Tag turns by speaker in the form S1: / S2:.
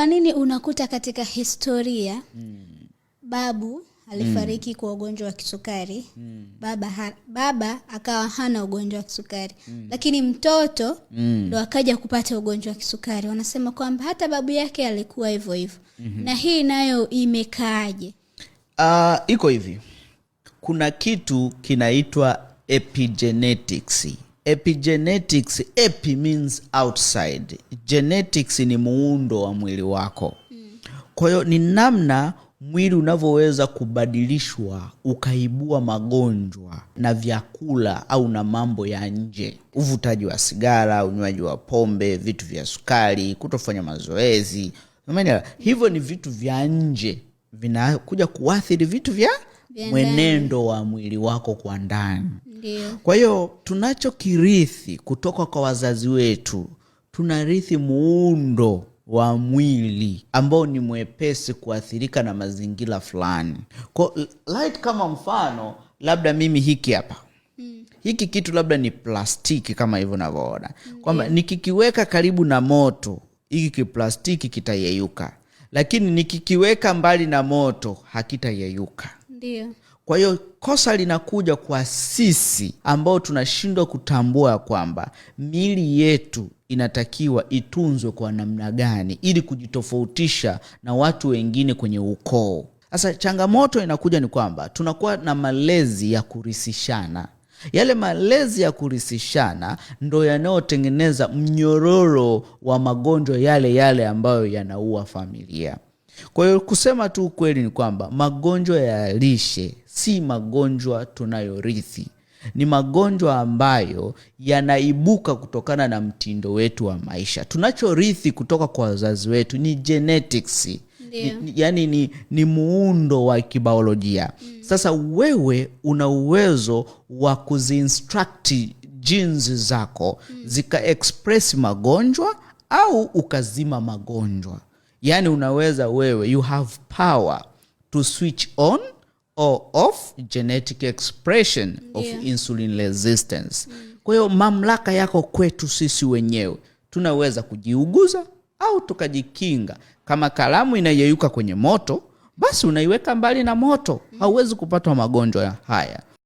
S1: Kwa nini unakuta katika historia babu alifariki kwa ugonjwa wa kisukari, baba akawa hana ugonjwa wa kisukari, lakini mtoto ndo akaja kupata ugonjwa wa kisukari. Wanasema kwamba hata babu yake alikuwa hivyo hivyo. Na hii nayo imekaaje?
S2: Iko hivi. Kuna kitu kinaitwa epigenetics. Epigenetics, epi means outside. Genetics ni muundo wa mwili wako. Kwa hiyo ni namna mwili unavyoweza kubadilishwa ukaibua magonjwa na vyakula au na mambo ya nje. Uvutaji wa sigara, unywaji wa pombe, vitu vya sukari, kutofanya mazoezi. Hivyo ni vitu vya nje vinakuja kuathiri vitu vya mwenendo wa mwili wako kwa ndani.
S1: Ndio.
S2: Kwa hiyo tunachokirithi kutoka kwa wazazi wetu, tunarithi muundo wa mwili ambao ni mwepesi kuathirika na mazingira fulani. Kwa like kama mfano, labda mimi hiki hapa. Hiki kitu labda ni plastiki kama hivyo unavyoona. Kwamba nikikiweka karibu na moto, hiki plastiki kitayeyuka. Lakini nikikiweka mbali na moto, hakitayeyuka.
S1: Ndio.
S2: Kwa hiyo kosa linakuja kwa sisi ambao tunashindwa kutambua kwamba miili yetu inatakiwa itunzwe kwa namna gani ili kujitofautisha na watu wengine kwenye ukoo. Sasa changamoto inakuja ni kwamba tunakuwa na malezi ya kurisishana. Yale malezi ya kurisishana ndo yanayotengeneza mnyororo wa magonjwa yale ambayo yanaua familia. Kwa hiyo kusema tu ukweli ni kwamba magonjwa ya lishe si magonjwa tunayorithi. Ni magonjwa ambayo yanaibuka kutokana na mtindo wetu wa maisha. Tunachorithi kutoka kwa wazazi wetu ni genetics. Yani ni muundo wa kibiolojia. Sasa wewe una uwezo wa kuzinstruct genes zako zika express magonjwa au ukazima magonjwa. Yani unaweza wewe, you have power to switch on or off genetic expression of insulin resistance. Kwa hiyo mamlaka yako kwetu sisi wenyewe. Tunaweza kujiuguza au tukajikinga. Kama kalamu inayeyuka kwenye moto, basi unaiweka mbali na moto. Hauwezi kupata magonjwa haya.